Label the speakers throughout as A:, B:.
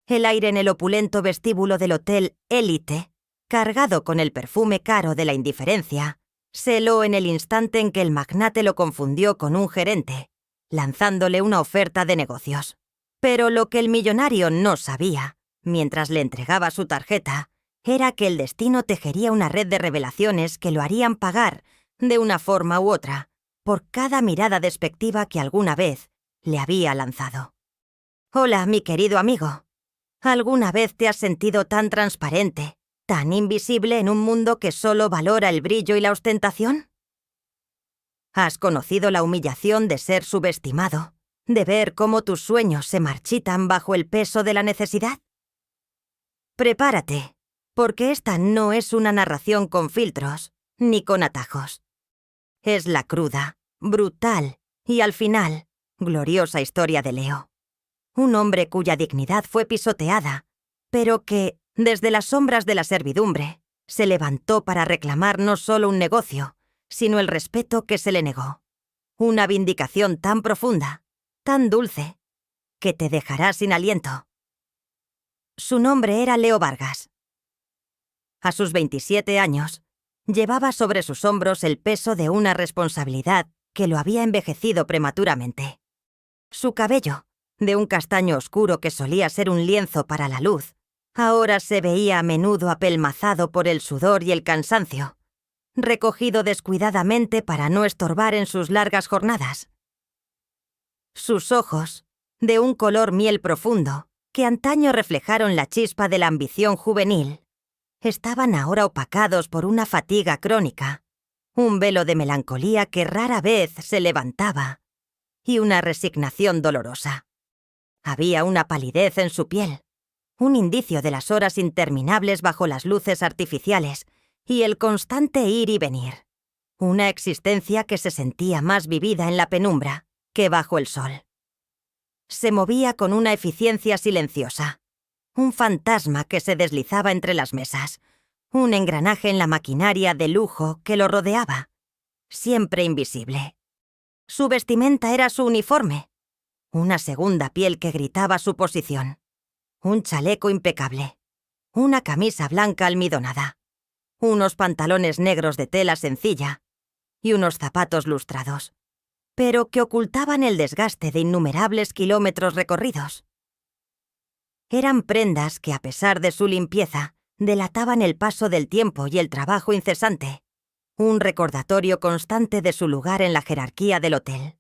A: El aire en el opulento vestíbulo del hotel Élite, cargado con el perfume caro de la indiferencia, se heló en el instante en que el magnate lo confundió con un gerente, lanzándole una oferta de negocios. Pero lo que el millonario no sabía, mientras le entregaba su tarjeta, era que el destino tejería una red de revelaciones que lo harían pagar, de una forma u otra, por cada mirada despectiva que alguna vez le había lanzado. «Hola, mi querido amigo. ¿Alguna vez te has sentido tan transparente, tan invisible en un mundo que solo valora el brillo y la ostentación? ¿Has conocido la humillación de ser subestimado, de ver cómo tus sueños se marchitan bajo el peso de la necesidad? Prepárate, porque esta no es una narración con filtros, ni con atajos. Es la cruda, brutal y, al final, gloriosa historia de Leo. Un hombre cuya dignidad fue pisoteada, pero que, desde las sombras de la servidumbre, se levantó para reclamar no solo un negocio, sino el respeto que se le negó. Una vindicación tan profunda, tan dulce, que te dejará sin aliento. Su nombre era Leo Vargas. A sus 27 años, llevaba sobre sus hombros el peso de una responsabilidad que lo había envejecido prematuramente. Su cabello, de un castaño oscuro que solía ser un lienzo para la luz, ahora se veía a menudo apelmazado por el sudor y el cansancio, recogido descuidadamente para no estorbar en sus largas jornadas. Sus ojos, de un color miel profundo, que antaño reflejaron la chispa de la ambición juvenil, estaban ahora opacados por una fatiga crónica, un velo de melancolía que rara vez se levantaba, y una resignación dolorosa. Había una palidez en su piel, un indicio de las horas interminables bajo las luces artificiales y el constante ir y venir. Una existencia que se sentía más vivida en la penumbra que bajo el sol. Se movía con una eficiencia silenciosa, un fantasma que se deslizaba entre las mesas, un engranaje en la maquinaria de lujo que lo rodeaba, siempre invisible. Su vestimenta era su uniforme, una segunda piel que gritaba su posición, un chaleco impecable, una camisa blanca almidonada, unos pantalones negros de tela sencilla y unos zapatos lustrados, pero que ocultaban el desgaste de innumerables kilómetros recorridos. Eran prendas que, a pesar de su limpieza, delataban el paso del tiempo y el trabajo incesante, un recordatorio constante de su lugar en la jerarquía del hotel.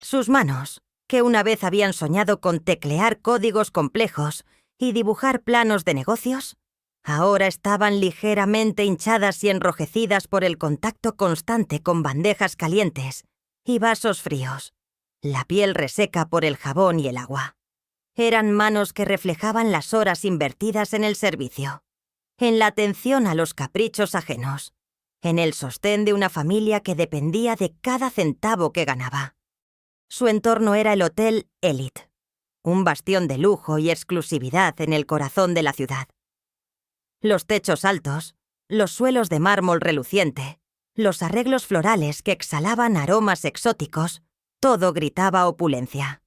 A: Sus manos, que una vez habían soñado con teclear códigos complejos y dibujar planos de negocios, ahora estaban ligeramente hinchadas y enrojecidas por el contacto constante con bandejas calientes y vasos fríos, la piel reseca por el jabón y el agua. Eran manos que reflejaban las horas invertidas en el servicio, en la atención a los caprichos ajenos, en el sostén de una familia que dependía de cada centavo que ganaba. Su entorno era el Hotel Élite, un bastión de lujo y exclusividad en el corazón de la ciudad. Los techos altos, los suelos de mármol reluciente, los arreglos florales que exhalaban aromas exóticos, todo gritaba opulencia.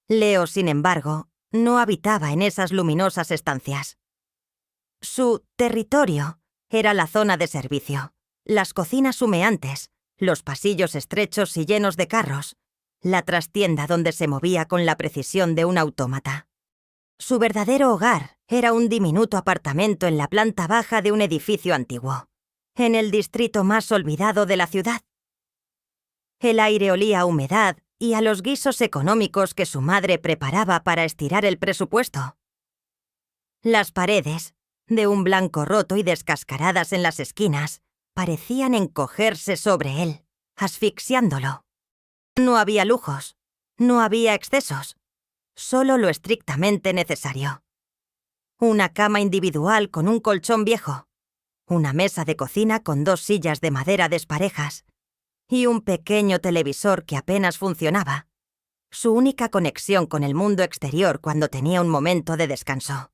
A: Leo, sin embargo, no habitaba en esas luminosas estancias. Su territorio era la zona de servicio, las cocinas humeantes, los pasillos estrechos y llenos de carros, la trastienda donde se movía con la precisión de un autómata. Su verdadero hogar era un diminuto apartamento en la planta baja de un edificio antiguo, en el distrito más olvidado de la ciudad. El aire olía a humedad y a los guisos económicos que su madre preparaba para estirar el presupuesto. Las paredes, de un blanco roto y descascaradas en las esquinas, parecían encogerse sobre él, asfixiándolo. No había lujos, no había excesos, solo lo estrictamente necesario. Una cama individual con un colchón viejo, una mesa de cocina con 2 sillas de madera desparejas y un pequeño televisor que apenas funcionaba, su única conexión con el mundo exterior cuando tenía un momento de descanso.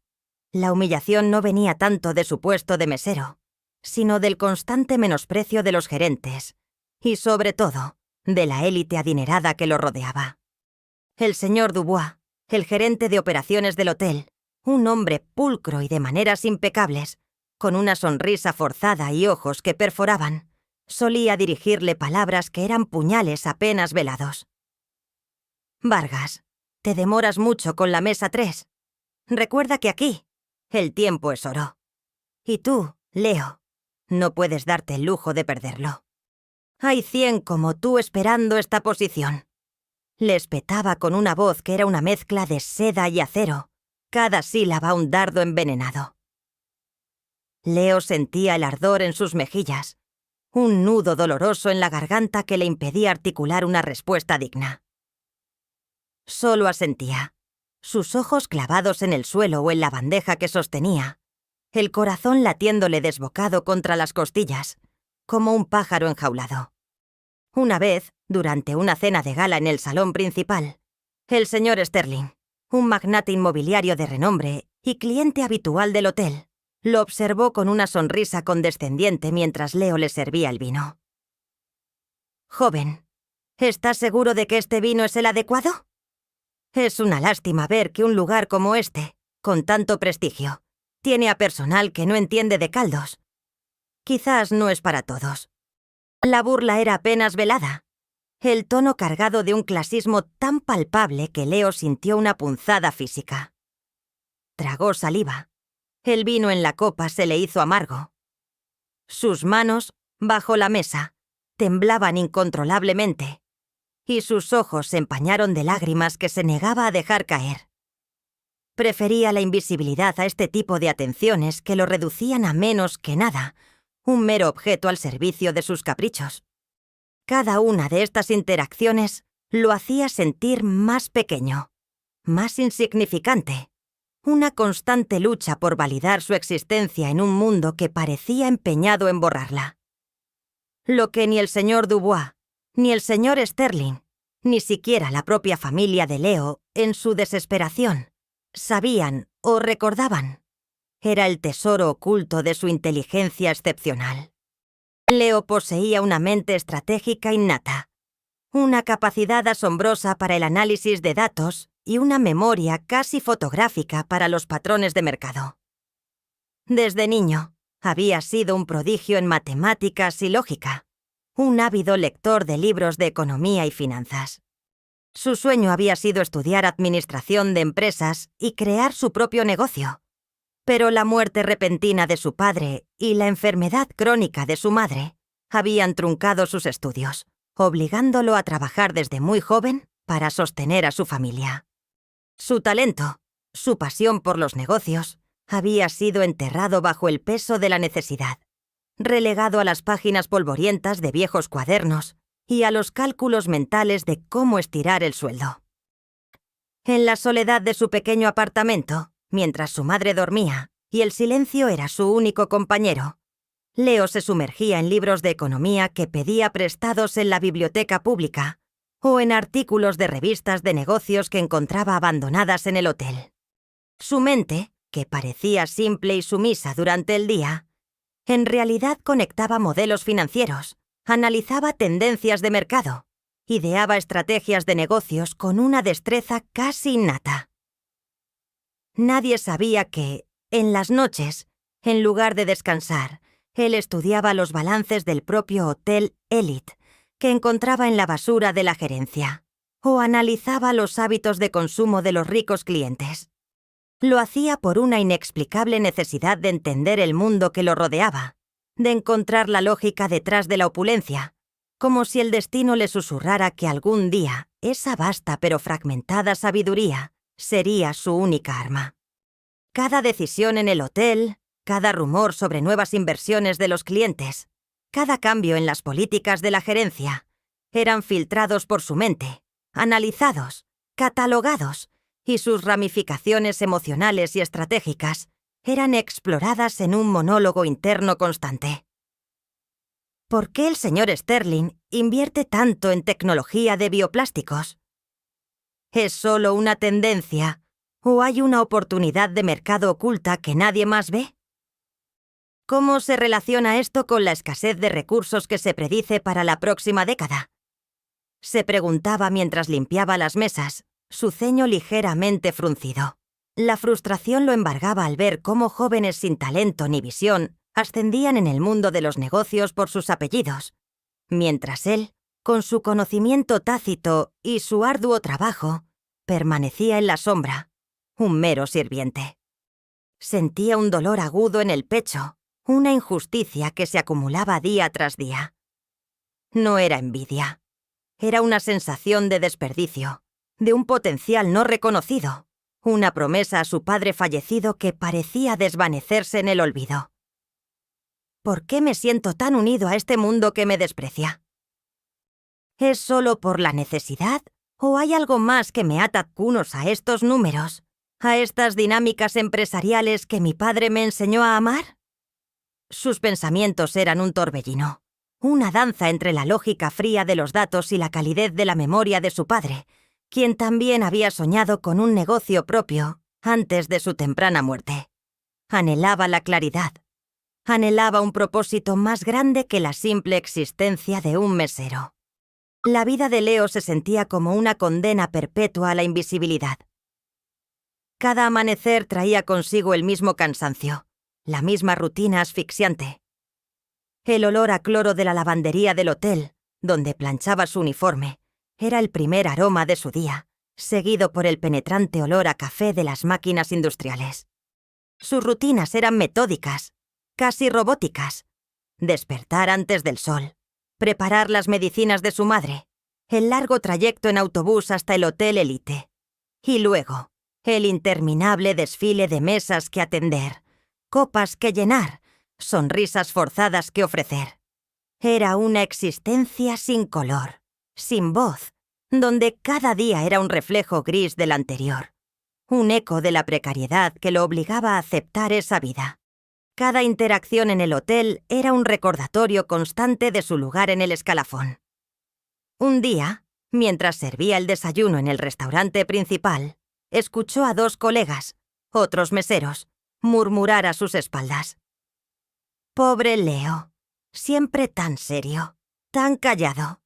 A: La humillación no venía tanto de su puesto de mesero, sino del constante menosprecio de los gerentes y, sobre todo, de la élite adinerada que lo rodeaba. El señor Dubois, el gerente de operaciones del hotel, un hombre pulcro y de maneras impecables, con una sonrisa forzada y ojos que perforaban, solía dirigirle palabras que eran puñales apenas velados. «Vargas, te demoras mucho con la mesa 3. Recuerda que aquí el tiempo es oro. Y tú, Leo, no puedes darte el lujo de perderlo. Hay 100 como tú esperando esta posición». Le espetaba con una voz que era una mezcla de seda y acero, cada sílaba un dardo envenenado. Leo sentía el ardor en sus mejillas, un nudo doloroso en la garganta que le impedía articular una respuesta digna. Solo asentía, sus ojos clavados en el suelo o en la bandeja que sostenía, el corazón latiéndole desbocado contra las costillas, como un pájaro enjaulado. Una vez, durante una cena de gala en el salón principal, el señor Sterling, un magnate inmobiliario de renombre y cliente habitual del hotel, lo observó con una sonrisa condescendiente mientras Leo le servía el vino. «Joven, ¿estás seguro de que este vino es el adecuado? Es una lástima ver que un lugar como este, con tanto prestigio, tiene a personal que no entiende de caldos. Quizás no es para todos». La burla era apenas velada, el tono cargado de un clasismo tan palpable que Leo sintió una punzada física. Tragó saliva. El vino en la copa se le hizo amargo. Sus manos, bajo la mesa, temblaban incontrolablemente, y sus ojos se empañaron de lágrimas que se negaba a dejar caer. Prefería la invisibilidad a este tipo de atenciones que lo reducían a menos que nada, un mero objeto al servicio de sus caprichos. Cada una de estas interacciones lo hacía sentir más pequeño, más insignificante, una constante lucha por validar su existencia en un mundo que parecía empeñado en borrarla. Lo que ni el señor Dubois, ni el señor Sterling, ni siquiera la propia familia de Leo, en su desesperación, sabían o recordaban, era el tesoro oculto de su inteligencia excepcional. Leo poseía una mente estratégica innata, una capacidad asombrosa para el análisis de datos y una memoria casi fotográfica para los patrones de mercado. Desde niño, había sido un prodigio en matemáticas y lógica, un ávido lector de libros de economía y finanzas. Su sueño había sido estudiar administración de empresas y crear su propio negocio. Pero la muerte repentina de su padre y la enfermedad crónica de su madre habían truncado sus estudios, obligándolo a trabajar desde muy joven para sostener a su familia. Su talento, su pasión por los negocios, había sido enterrado bajo el peso de la necesidad, relegado a las páginas polvorientas de viejos cuadernos y a los cálculos mentales de cómo estirar el sueldo. En la soledad de su pequeño apartamento, mientras su madre dormía y el silencio era su único compañero, Leo se sumergía en libros de economía que pedía prestados en la biblioteca pública o en artículos de revistas de negocios que encontraba abandonadas en el hotel. Su mente, que parecía simple y sumisa durante el día, en realidad conectaba modelos financieros, analizaba tendencias de mercado, ideaba estrategias de negocios con una destreza casi innata. Nadie sabía que, en las noches, en lugar de descansar, él estudiaba los balances del propio Hotel Elite, que encontraba en la basura de la gerencia, o analizaba los hábitos de consumo de los ricos clientes. Lo hacía por una inexplicable necesidad de entender el mundo que lo rodeaba, de encontrar la lógica detrás de la opulencia, como si el destino le susurrara que algún día esa vasta pero fragmentada sabiduría sería su única arma. Cada decisión en el hotel, cada rumor sobre nuevas inversiones de los clientes, cada cambio en las políticas de la gerencia, eran filtrados por su mente, analizados, catalogados, y sus ramificaciones emocionales y estratégicas eran exploradas en un monólogo interno constante. ¿Por qué el señor Sterling invierte tanto en tecnología de bioplásticos? ¿Es solo una tendencia o hay una oportunidad de mercado oculta que nadie más ve? ¿Cómo se relaciona esto con la escasez de recursos que se predice para la próxima década? Se preguntaba mientras limpiaba las mesas, su ceño ligeramente fruncido. La frustración lo embargaba al ver cómo jóvenes sin talento ni visión ascendían en el mundo de los negocios por sus apellidos, mientras él, con su conocimiento tácito y su arduo trabajo, permanecía en la sombra, un mero sirviente. Sentía un dolor agudo en el pecho, una injusticia que se acumulaba día tras día. No era envidia, era una sensación de desperdicio, de un potencial no reconocido, una promesa a su padre fallecido que parecía desvanecerse en el olvido. ¿Por qué me siento tan unido a este mundo que me desprecia? ¿Es solo por la necesidad o hay algo más que me ata cunos a estos números, a estas dinámicas empresariales que mi padre me enseñó a amar? Sus pensamientos eran un torbellino, una danza entre la lógica fría de los datos y la calidez de la memoria de su padre, quien también había soñado con un negocio propio antes de su temprana muerte. Anhelaba la claridad. Anhelaba un propósito más grande que la simple existencia de un mesero. La vida de Leo se sentía como una condena perpetua a la invisibilidad. Cada amanecer traía consigo el mismo cansancio, la misma rutina asfixiante. El olor a cloro de la lavandería del hotel, donde planchaba su uniforme, era el primer aroma de su día, seguido por el penetrante olor a café de las máquinas industriales. Sus rutinas eran metódicas, casi robóticas. Despertar antes del sol, preparar las medicinas de su madre, el largo trayecto en autobús hasta el Hotel Elite. Y luego, el interminable desfile de mesas que atender, copas que llenar, sonrisas forzadas que ofrecer. Era una existencia sin color, sin voz, donde cada día era un reflejo gris del anterior, un eco de la precariedad que lo obligaba a aceptar esa vida. Cada interacción en el hotel era un recordatorio constante de su lugar en el escalafón. Un día, mientras servía el desayuno en el restaurante principal, escuchó a dos colegas, otros meseros, murmurar a sus espaldas: «Pobre Leo, siempre tan serio, tan callado.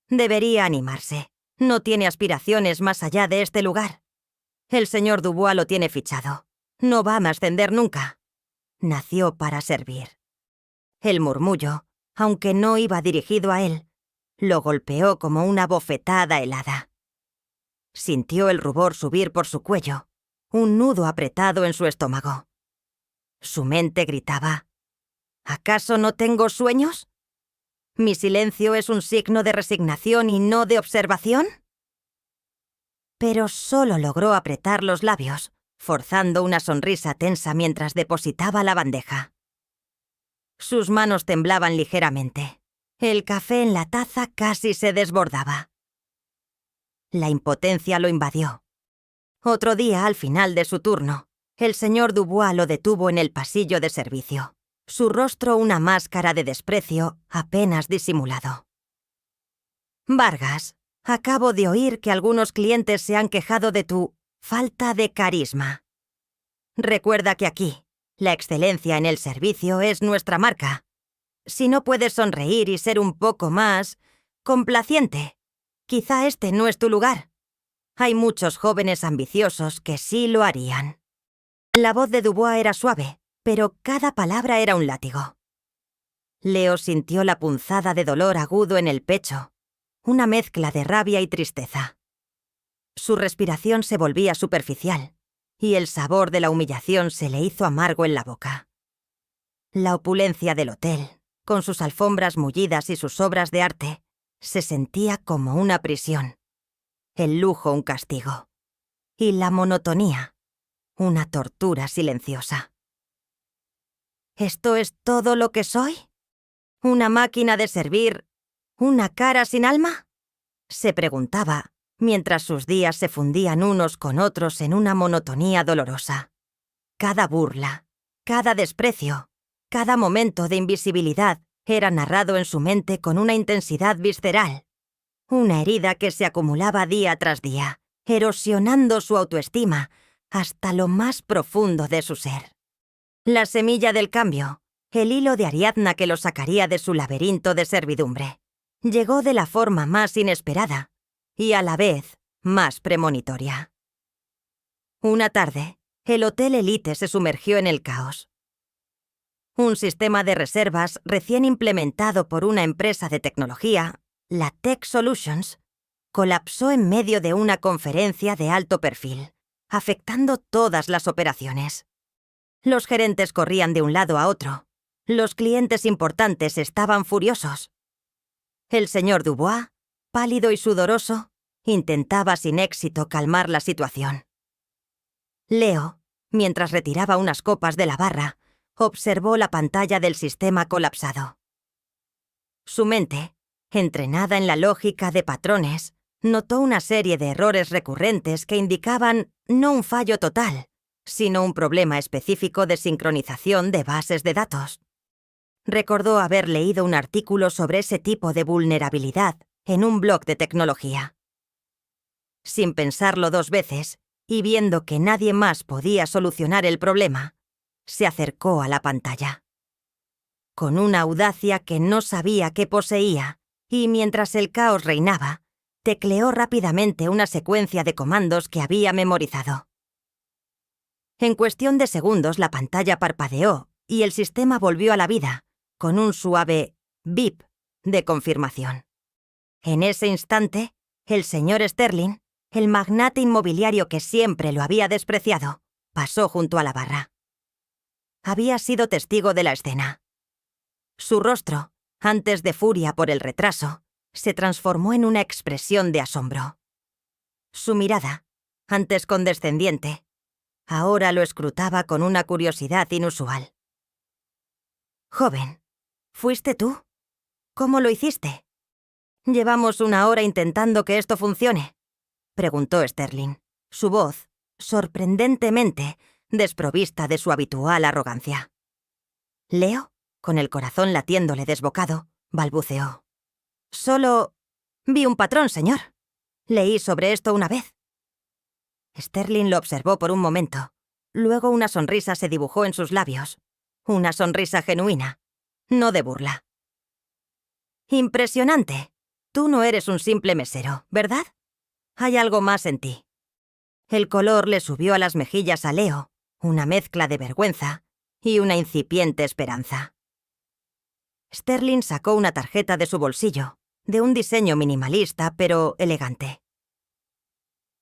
A: Debería animarse. No tiene aspiraciones más allá de este lugar. El señor Dubois lo tiene fichado. No va a ascender nunca. Nació para servir». El murmullo, aunque no iba dirigido a él, lo golpeó como una bofetada helada. Sintió el rubor subir por su cuello, un nudo apretado en su estómago. Su mente gritaba: ¿acaso no tengo sueños? ¿Mi silencio es un signo de resignación y no de observación? Pero solo logró apretar los labios, forzando una sonrisa tensa mientras depositaba la bandeja. Sus manos temblaban ligeramente. El café en la taza casi se desbordaba. La impotencia lo invadió. Otro día, al final de su turno, el señor Dubois lo detuvo en el pasillo de servicio, su rostro una máscara de desprecio apenas disimulado. «Vargas, acabo de oír que algunos clientes se han quejado de tu falta de carisma. Recuerda que aquí, la excelencia en el servicio es nuestra marca. Si no puedes sonreír y ser un poco más complaciente, quizá este no es tu lugar. Hay muchos jóvenes ambiciosos que sí lo harían». La voz de Dubois era suave, pero cada palabra era un látigo. Leo sintió la punzada de dolor agudo en el pecho, una mezcla de rabia y tristeza. Su respiración se volvía superficial, y el sabor de la humillación se le hizo amargo en la boca. La opulencia del hotel, con sus alfombras mullidas y sus obras de arte, se sentía como una prisión. El lujo un castigo. Y la monotonía, una tortura silenciosa. ¿Esto es todo lo que soy? ¿Una máquina de servir? ¿Una cara sin alma?, se preguntaba, mientras sus días se fundían unos con otros en una monotonía dolorosa. Cada burla, cada desprecio, cada momento de invisibilidad era narrado en su mente con una intensidad visceral. Una herida que se acumulaba día tras día, erosionando su autoestima hasta lo más profundo de su ser. La semilla del cambio, el hilo de Ariadna que lo sacaría de su laberinto de servidumbre, llegó de la forma más inesperada y a la vez más premonitoria. Una tarde, el Hotel Elite se sumergió en el caos. Un sistema de reservas recién implementado por una empresa de tecnología, la Tech Solutions, colapsó en medio de una conferencia de alto perfil, afectando todas las operaciones. Los gerentes corrían de un lado a otro. Los clientes importantes estaban furiosos. El señor Dubois, pálido y sudoroso, intentaba sin éxito calmar la situación. Leo, mientras retiraba unas copas de la barra, observó la pantalla del sistema colapsado. Su mente, entrenada en la lógica de patrones, notó una serie de errores recurrentes que indicaban no un fallo total, sino un problema específico de sincronización de bases de datos. Recordó haber leído un artículo sobre ese tipo de vulnerabilidad en un blog de tecnología. Sin pensarlo dos veces, y viendo que nadie más podía solucionar el problema, se acercó a la pantalla. Con una audacia que no sabía qué poseía, y mientras el caos reinaba, tecleó rápidamente una secuencia de comandos que había memorizado. En cuestión de segundos la pantalla parpadeó y el sistema volvió a la vida, con un suave bip de confirmación. En ese instante, el señor Sterling, el magnate inmobiliario que siempre lo había despreciado, pasó junto a la barra. Había sido testigo de la escena. Su rostro, antes de furia por el retraso, se transformó en una expresión de asombro. Su mirada, antes condescendiente, ahora lo escrutaba con una curiosidad inusual. «Joven, ¿fuiste tú? ¿Cómo lo hiciste?» «Llevamos una hora intentando que esto funcione», preguntó Sterling, su voz, sorprendentemente, desprovista de su habitual arrogancia. Leo, con el corazón latiéndole desbocado, balbuceó. «Solo vi un patrón, señor. Leí sobre esto una vez». Sterling lo observó por un momento. Luego una sonrisa se dibujó en sus labios. Una sonrisa genuina, no de burla. «Impresionante. Tú no eres un simple mesero, ¿verdad? Hay algo más en ti». El color le subió a las mejillas a Leo, una mezcla de vergüenza y una incipiente esperanza. Sterling sacó una tarjeta de su bolsillo, de un diseño minimalista pero elegante.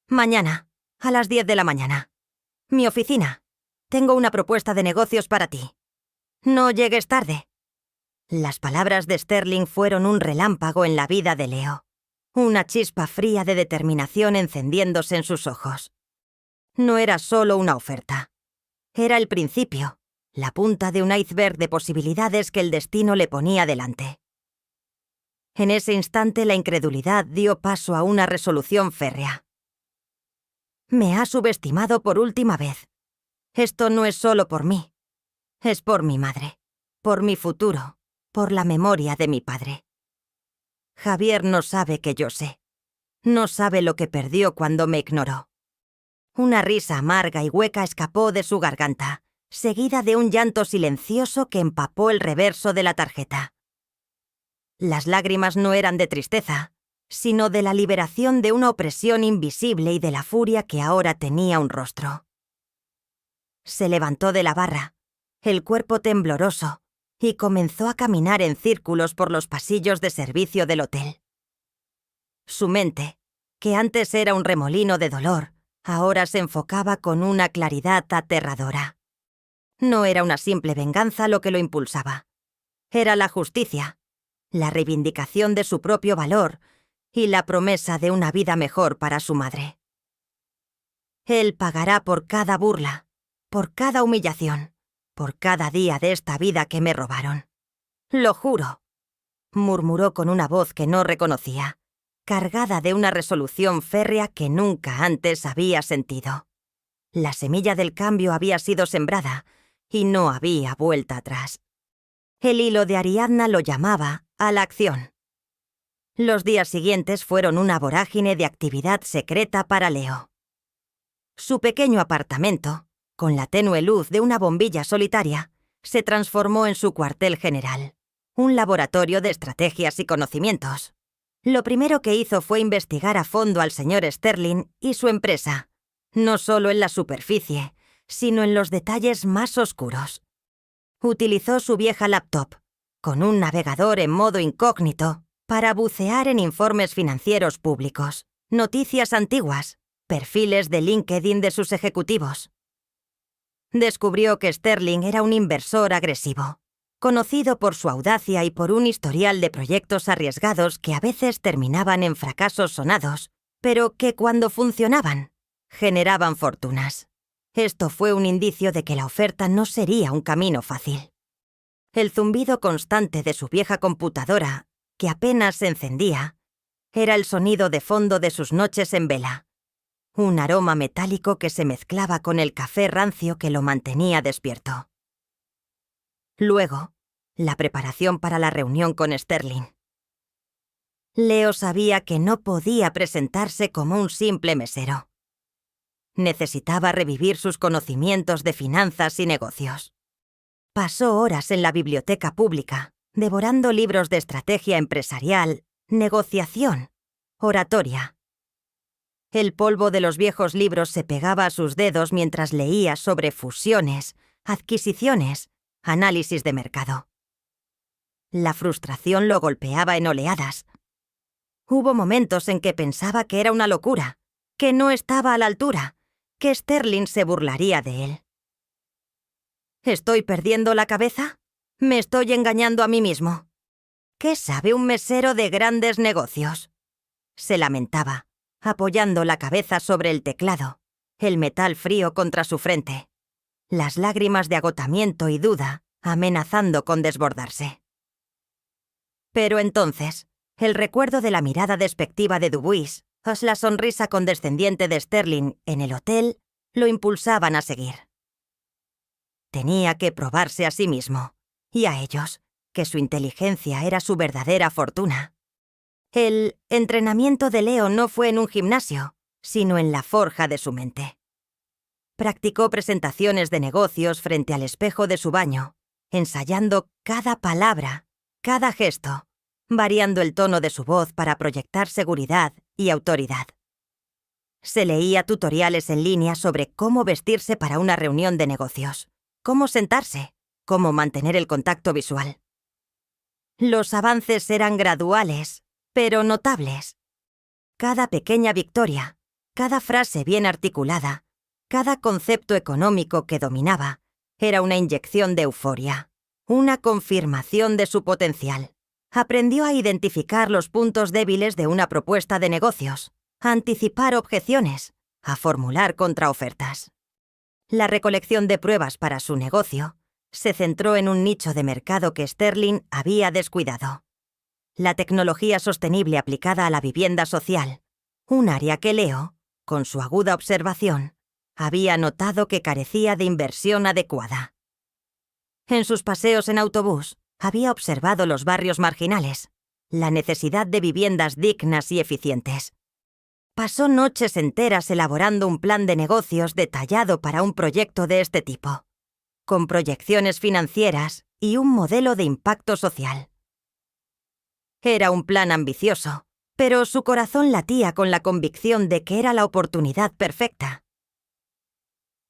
A: «Mañana, a las 10 de la mañana. Mi oficina. Tengo una propuesta de negocios para ti. No llegues tarde». Las palabras de Sterling fueron un relámpago en la vida de Leo, una chispa fría de determinación encendiéndose en sus ojos. No era solo una oferta. Era el principio, la punta de un iceberg de posibilidades que el destino le ponía delante. En ese instante la incredulidad dio paso a una resolución férrea. «Me ha subestimado por última vez. Esto no es solo por mí. Es por mi madre, por mi futuro, por la memoria de mi padre. Javier no sabe que yo sé. No sabe lo que perdió cuando me ignoró». Una risa amarga y hueca escapó de su garganta, seguida de un llanto silencioso que empapó el reverso de la tarjeta. Las lágrimas no eran de tristeza, sino de la liberación de una opresión invisible y de la furia que ahora tenía un rostro. Se levantó de la barra, el cuerpo tembloroso, y comenzó a caminar en círculos por los pasillos de servicio del hotel. Su mente, que antes era un remolino de dolor, ahora se enfocaba con una claridad aterradora. No era una simple venganza lo que lo impulsaba. Era la justicia, la reivindicación de su propio valor y la promesa de una vida mejor para su madre. Él pagará por cada burla, por cada humillación, por cada día de esta vida que me robaron. «Lo juro», murmuró con una voz que no reconocía, cargada de una resolución férrea que nunca antes había sentido. La semilla del cambio había sido sembrada y no había vuelta atrás. El hilo de Ariadna lo llamaba a la acción. Los días siguientes fueron una vorágine de actividad secreta para Leo. Su pequeño apartamento, con la tenue luz de una bombilla solitaria, se transformó en su cuartel general, un laboratorio de estrategias y conocimientos. Lo primero que hizo fue investigar a fondo al señor Sterling y su empresa, no solo en la superficie, sino en los detalles más oscuros. Utilizó su vieja laptop, con un navegador en modo incógnito, para bucear en informes financieros públicos, noticias antiguas, perfiles de LinkedIn de sus ejecutivos. Descubrió que Sterling era un inversor agresivo, conocido por su audacia y por un historial de proyectos arriesgados que a veces terminaban en fracasos sonados, pero que cuando funcionaban, generaban fortunas. Esto fue un indicio de que la oferta no sería un camino fácil. El zumbido constante de su vieja computadora, que apenas se encendía, era el sonido de fondo de sus noches en vela, un aroma metálico que se mezclaba con el café rancio que lo mantenía despierto. Luego, la preparación para la reunión con Sterling. Leo sabía que no podía presentarse como un simple mesero. Necesitaba revivir sus conocimientos de finanzas y negocios. Pasó horas en la biblioteca pública, devorando libros de estrategia empresarial, negociación, oratoria. El polvo de los viejos libros se pegaba a sus dedos mientras leía sobre fusiones, adquisiciones, análisis de mercado. La frustración lo golpeaba en oleadas. Hubo momentos en que pensaba que era una locura, que no estaba a la altura, que Sterling se burlaría de él. ¿Estoy perdiendo la cabeza? ¿Me estoy engañando a mí mismo? ¿Qué sabe un mesero de grandes negocios? Se lamentaba, apoyando la cabeza sobre el teclado, el metal frío contra su frente, las lágrimas de agotamiento y duda amenazando con desbordarse. Pero entonces, el recuerdo de la mirada despectiva de Dubuis, o la sonrisa condescendiente de Sterling en el hotel, lo impulsaban a seguir. Tenía que probarse a sí mismo, y a ellos, que su inteligencia era su verdadera fortuna. El entrenamiento de Leo no fue en un gimnasio, sino en la forja de su mente. Practicó presentaciones de negocios frente al espejo de su baño, ensayando cada palabra, cada gesto, variando el tono de su voz para proyectar seguridad y autoridad. Se leía tutoriales en línea sobre cómo vestirse para una reunión de negocios, cómo sentarse, cómo mantener el contacto visual. Los avances eran graduales, pero notables. Cada pequeña victoria, cada frase bien articulada, cada concepto económico que dominaba, era una inyección de euforia, una confirmación de su potencial. Aprendió a identificar los puntos débiles de una propuesta de negocios, a anticipar objeciones, a formular contraofertas. La recolección de pruebas para su negocio se centró en un nicho de mercado que Sterling había descuidado: la tecnología sostenible aplicada a la vivienda social, un área que Leo, con su aguda observación, había notado que carecía de inversión adecuada. En sus paseos en autobús, había observado los barrios marginales, la necesidad de viviendas dignas y eficientes. Pasó noches enteras elaborando un plan de negocios detallado para un proyecto de este tipo, con proyecciones financieras y un modelo de impacto social. Era un plan ambicioso, pero su corazón latía con la convicción de que era la oportunidad perfecta.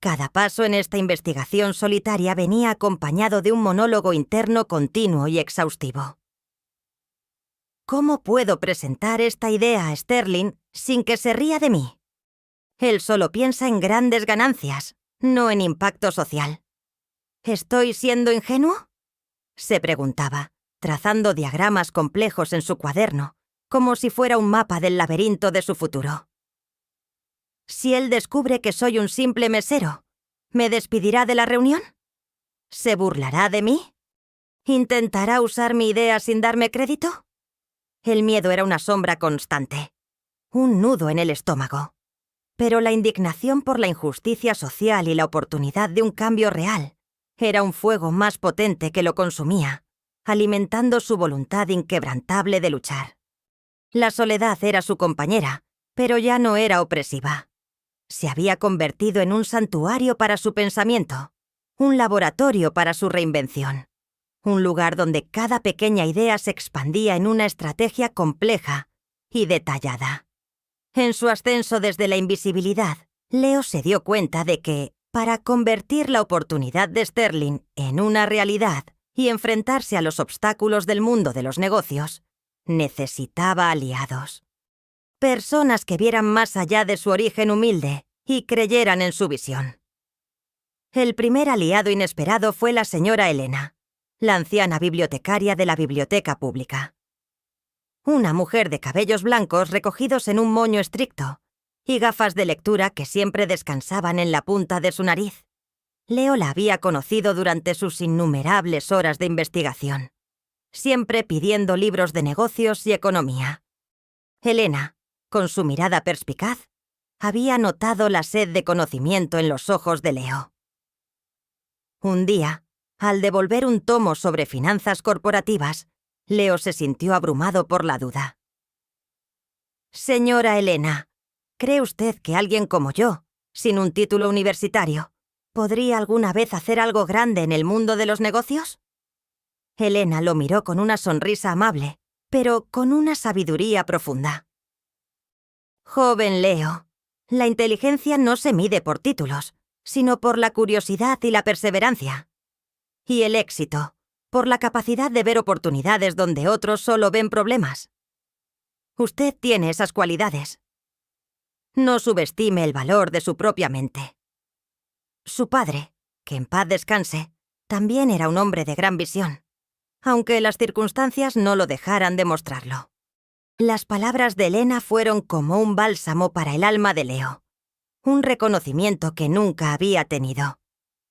A: Cada paso en esta investigación solitaria venía acompañado de un monólogo interno continuo y exhaustivo. ¿Cómo puedo presentar esta idea a Sterling sin que se ría de mí? Él solo piensa en grandes ganancias, no en impacto social. ¿Estoy siendo ingenuo?, se preguntaba, trazando diagramas complejos en su cuaderno, como si fuera un mapa del laberinto de su futuro. Si él descubre que soy un simple mesero, ¿me despedirá de la reunión? ¿Se burlará de mí? ¿Intentará usar mi idea sin darme crédito? El miedo era una sombra constante, un nudo en el estómago. Pero la indignación por la injusticia social y la oportunidad de un cambio real era un fuego más potente que lo consumía, alimentando su voluntad inquebrantable de luchar. La soledad era su compañera, pero ya no era opresiva. Se había convertido en un santuario para su pensamiento, un laboratorio para su reinvención, un lugar donde cada pequeña idea se expandía en una estrategia compleja y detallada. En su ascenso desde la invisibilidad, Leo se dio cuenta de que, para convertir la oportunidad de Sterling en una realidad y enfrentarse a los obstáculos del mundo de los negocios, necesitaba aliados. Personas que vieran más allá de su origen humilde y creyeran en su visión. El primer aliado inesperado fue la señora Helena, la anciana bibliotecaria de la biblioteca pública. Una mujer de cabellos blancos recogidos en un moño estricto y gafas de lectura que siempre descansaban en la punta de su nariz. Leo la había conocido durante sus innumerables horas de investigación, siempre pidiendo libros de negocios y economía. Helena, con su mirada perspicaz, había notado la sed de conocimiento en los ojos de Leo. Un día, al devolver un tomo sobre finanzas corporativas, Leo se sintió abrumado por la duda. «Señora Helena, ¿cree usted que alguien como yo, sin un título universitario, podría alguna vez hacer algo grande en el mundo de los negocios?» Helena lo miró con una sonrisa amable, pero con una sabiduría profunda. «Joven Leo, la inteligencia no se mide por títulos, sino por la curiosidad y la perseverancia. Y el éxito, por la capacidad de ver oportunidades donde otros solo ven problemas. Usted tiene esas cualidades. No subestime el valor de su propia mente». Su padre, que en paz descanse, también era un hombre de gran visión, aunque las circunstancias no lo dejaran de mostrarlo. Las palabras de Helena fueron como un bálsamo para el alma de Leo, un reconocimiento que nunca había tenido.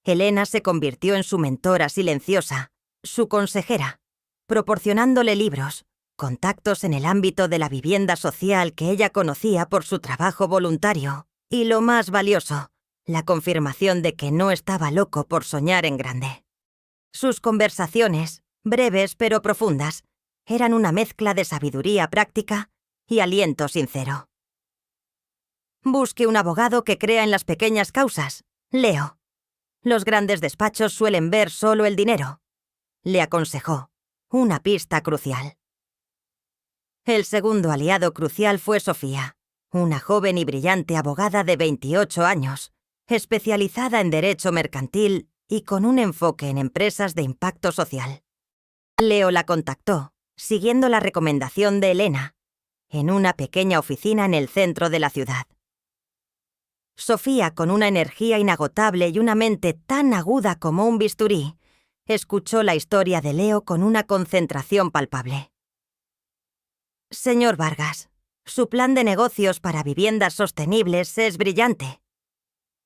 A: Helena se convirtió en su mentora silenciosa, su consejera, proporcionándole libros, contactos en el ámbito de la vivienda social que ella conocía por su trabajo voluntario, y lo más valioso, la confirmación de que no estaba loco por soñar en grande. Sus conversaciones, breves pero profundas, eran una mezcla de sabiduría práctica y aliento sincero. «Busque un abogado que crea en las pequeñas causas, Leo. Los grandes despachos suelen ver solo el dinero», le aconsejó, una pista crucial. El segundo aliado crucial fue Sofía, una joven y brillante abogada de 28 años, especializada en derecho mercantil y con un enfoque en empresas de impacto social. Leo la contactó, siguiendo la recomendación de Helena, en una pequeña oficina en el centro de la ciudad. Sofía, con una energía inagotable y una mente tan aguda como un bisturí, escuchó la historia de Leo con una concentración palpable. «Señor Vargas, su plan de negocios para viviendas sostenibles es brillante.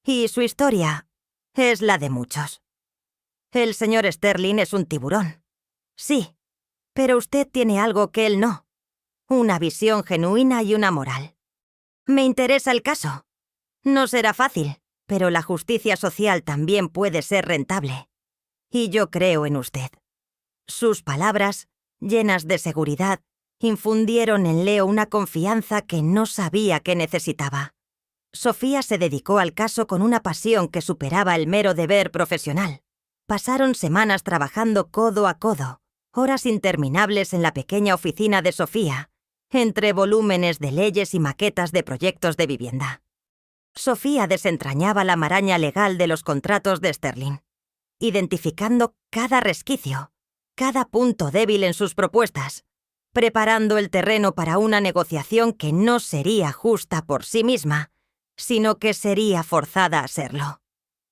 A: Y su historia es la de muchos. El señor Sterling es un tiburón. Sí, pero usted tiene algo que él no. Una visión genuina y una moral. Me interesa el caso. No será fácil, pero la justicia social también puede ser rentable. Y yo creo en usted». Sus palabras, llenas de seguridad, infundieron en Leo una confianza que no sabía que necesitaba. Sofía se dedicó al caso con una pasión que superaba el mero deber profesional. Pasaron semanas trabajando codo a codo, horas interminables en la pequeña oficina de Sofía, entre volúmenes de leyes y maquetas de proyectos de vivienda. Sofía desentrañaba la maraña legal de los contratos de Sterling, identificando cada resquicio, cada punto débil en sus propuestas, preparando el terreno para una negociación que no sería justa por sí misma, sino que sería forzada a serlo.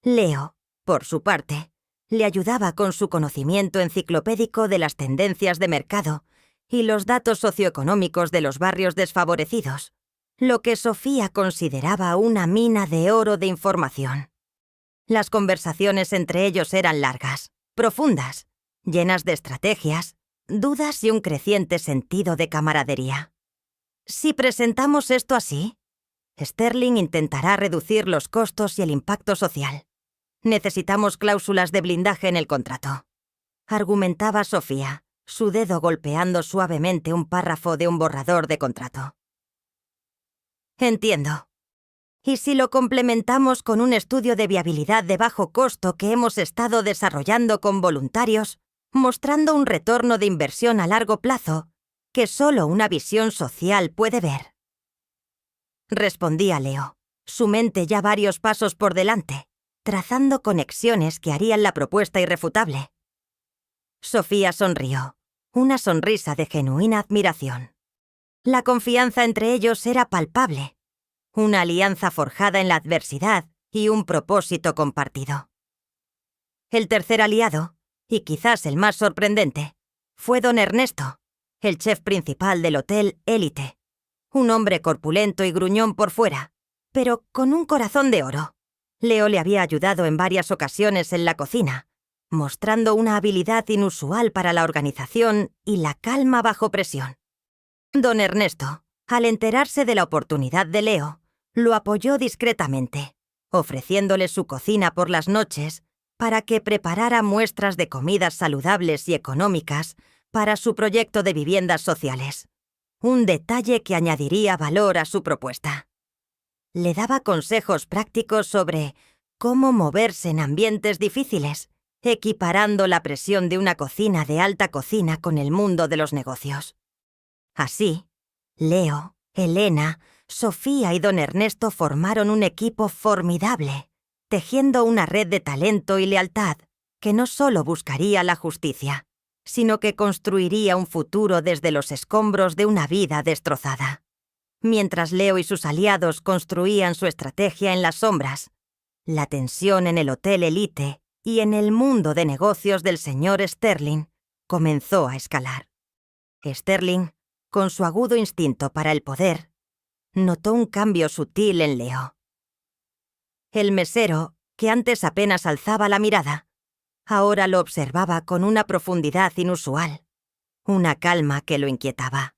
A: Leo, por su parte, le ayudaba con su conocimiento enciclopédico de las tendencias de mercado y los datos socioeconómicos de los barrios desfavorecidos, lo que Sofía consideraba una mina de oro de información. Las conversaciones entre ellos eran largas, profundas, llenas de estrategias, dudas y un creciente sentido de camaradería. Si presentamos esto así, Sterling intentará reducir los costos y el impacto social. Necesitamos cláusulas de blindaje en el contrato, argumentaba Sofía, su dedo golpeando suavemente un párrafo de un borrador de contrato. Entiendo. ¿Y si lo complementamos con un estudio de viabilidad de bajo costo que hemos estado desarrollando con voluntarios, mostrando un retorno de inversión a largo plazo que solo una visión social puede ver. Respondía Leo, su mente ya varios pasos por delante, trazando conexiones que harían la propuesta irrefutable. Sofía sonrió, una sonrisa de genuina admiración. La confianza entre ellos era palpable, una alianza forjada en la adversidad y un propósito compartido. El tercer aliado, y quizás el más sorprendente, fue don Ernesto, el chef principal del Hotel Élite, un hombre corpulento y gruñón por fuera, pero con un corazón de oro. Leo le había ayudado en varias ocasiones en la cocina, mostrando una habilidad inusual para la organización y la calma bajo presión. Don Ernesto, al enterarse de la oportunidad de Leo, lo apoyó discretamente, ofreciéndole su cocina por las noches para que preparara muestras de comidas saludables y económicas para su proyecto de viviendas sociales, un detalle que añadiría valor a su propuesta. Le daba consejos prácticos sobre cómo moverse en ambientes difíciles, equiparando la presión de una cocina de alta cocina con el mundo de los negocios. Así, Leo, Elena, Sofía y don Ernesto formaron un equipo formidable, tejiendo una red de talento y lealtad que no solo buscaría la justicia, sino que construiría un futuro desde los escombros de una vida destrozada. Mientras Leo y sus aliados construían su estrategia en las sombras, la tensión en el Hotel Élite y en el mundo de negocios del señor Sterling comenzó a escalar. Sterling, con su agudo instinto para el poder, notó un cambio sutil en Leo. El mesero, que antes apenas alzaba la mirada, ahora lo observaba con una profundidad inusual, una calma que lo inquietaba.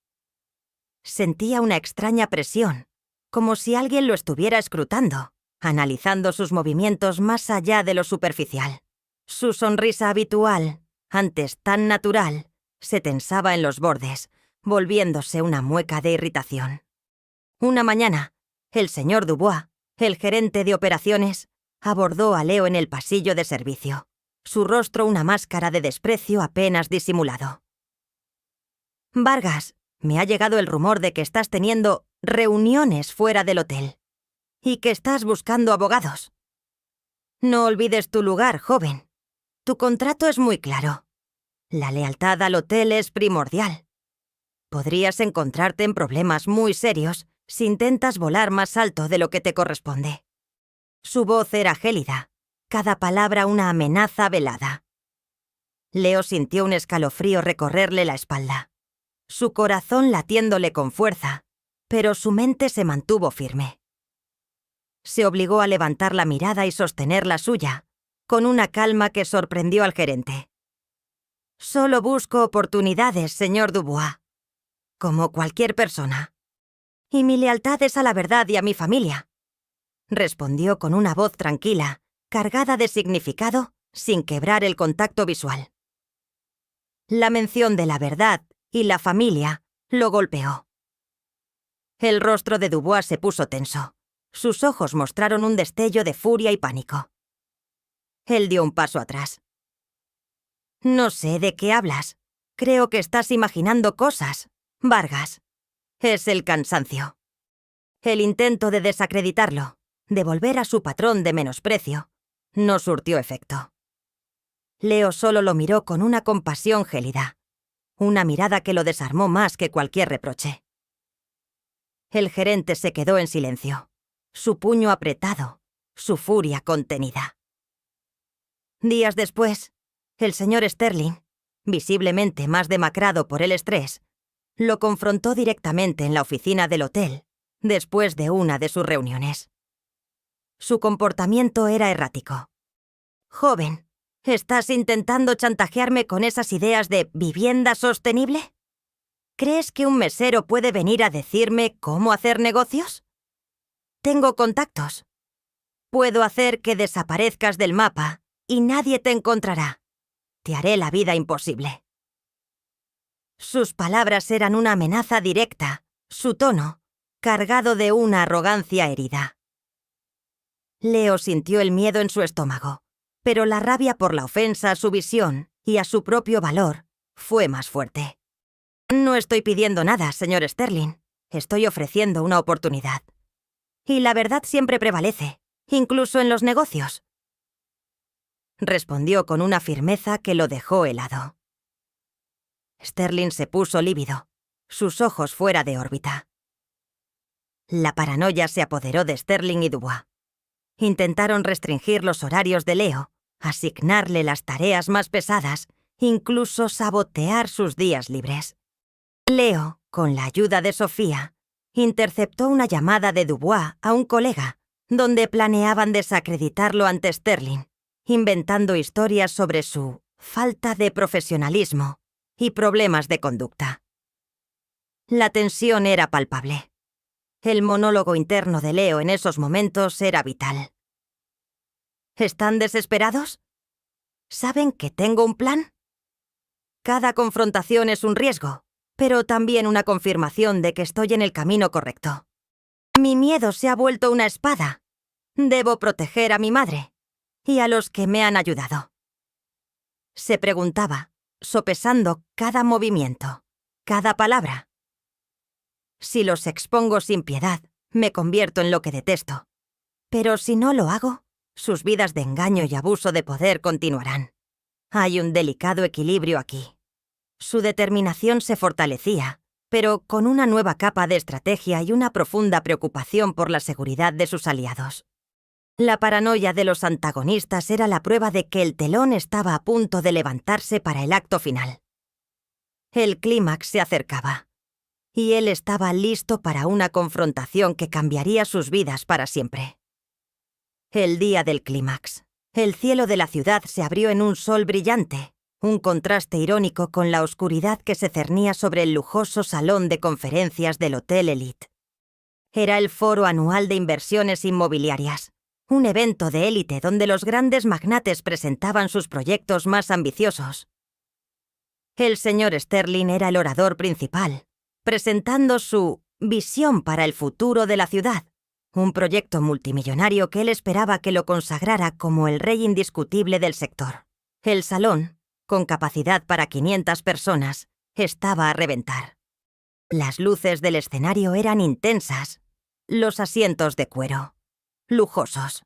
A: Sentía una extraña presión, como si alguien lo estuviera escrutando, analizando sus movimientos más allá de lo superficial. Su sonrisa habitual, antes tan natural, se tensaba en los bordes, volviéndose una mueca de irritación. Una mañana, el señor Dubois, el gerente de operaciones, abordó a Leo en el pasillo de servicio, su rostro una máscara de desprecio apenas disimulado. «Vargas, me ha llegado el rumor de que estás teniendo reuniones fuera del hotel y que estás buscando abogados. No olvides tu lugar, joven. Tu contrato es muy claro. La lealtad al hotel es primordial. Podrías encontrarte en problemas muy serios si intentas volar más alto de lo que te corresponde». Su voz era gélida, cada palabra una amenaza velada. Leo sintió un escalofrío recorrerle la espalda, su corazón latiéndole con fuerza, pero su mente se mantuvo firme. Se obligó a levantar la mirada y sostener la suya, con una calma que sorprendió al gerente. «Solo busco oportunidades, señor Dubois, como cualquier persona. Y mi lealtad es a la verdad y a mi familia», respondió con una voz tranquila, cargada de significado, sin quebrar el contacto visual. La mención de la verdad y la familia lo golpeó. El rostro de Dubois se puso tenso. Sus ojos mostraron un destello de furia y pánico. Él dio un paso atrás. «No sé de qué hablas. Creo que estás imaginando cosas, Vargas. Es el cansancio». El intento de desacreditarlo, de volver a su patrón de menosprecio, no surtió efecto. Leo solo lo miró con una compasión gélida, una mirada que lo desarmó más que cualquier reproche. El gerente se quedó en silencio, su puño apretado, su furia contenida. Días después, el señor Sterling, visiblemente más demacrado por el estrés, lo confrontó directamente en la oficina del hotel después de una de sus reuniones. Su comportamiento era errático. «Joven, ¿estás intentando chantajearme con esas ideas de vivienda sostenible? ¿Crees que un mesero puede venir a decirme cómo hacer negocios? Tengo contactos. Puedo hacer que desaparezcas del mapa y nadie te encontrará. Te haré la vida imposible». Sus palabras eran una amenaza directa, su tono, cargado de una arrogancia herida. Leo sintió el miedo en su estómago, pero la rabia por la ofensa a su visión y a su propio valor fue más fuerte. No estoy pidiendo nada, señor Sterling. Estoy ofreciendo una oportunidad. Y la verdad siempre prevalece, incluso en los negocios. Respondió con una firmeza que lo dejó helado. Sterling se puso lívido, sus ojos fuera de órbita. La paranoia se apoderó de Sterling y Dubois. Intentaron restringir los horarios de Leo, asignarle las tareas más pesadas, incluso sabotear sus días libres. Leo, con la ayuda de Sofía, interceptó una llamada de Dubois a un colega, donde planeaban desacreditarlo ante Sterling, inventando historias sobre su falta de profesionalismo y problemas de conducta. La tensión era palpable. El monólogo interno de Leo en esos momentos era vital. ¿Están desesperados? ¿Saben que tengo un plan? Cada confrontación es un riesgo, pero también una confirmación de que estoy en el camino correcto. Mi miedo se ha vuelto una espada. Debo proteger a mi madre y a los que me han ayudado. Se preguntaba, sopesando cada movimiento, cada palabra. Si los expongo sin piedad, me convierto en lo que detesto. Pero si no lo hago, sus vidas de engaño y abuso de poder continuarán. Hay un delicado equilibrio aquí. Su determinación se fortalecía, pero con una nueva capa de estrategia y una profunda preocupación por la seguridad de sus aliados. La paranoia de los antagonistas era la prueba de que el telón estaba a punto de levantarse para el acto final. El clímax se acercaba, y él estaba listo para una confrontación que cambiaría sus vidas para siempre. El día del clímax. El cielo de la ciudad se abrió en un sol brillante, un contraste irónico con la oscuridad que se cernía sobre el lujoso salón de conferencias del Hotel Elite. Era el foro anual de inversiones inmobiliarias, un evento de élite donde los grandes magnates presentaban sus proyectos más ambiciosos. El señor Sterling era el orador principal, presentando su visión para el futuro de la ciudad, un proyecto multimillonario que él esperaba que lo consagrara como el rey indiscutible del sector. El salón, con capacidad para 500 personas, estaba a reventar. Las luces del escenario eran intensas, los asientos de cuero, lujosos.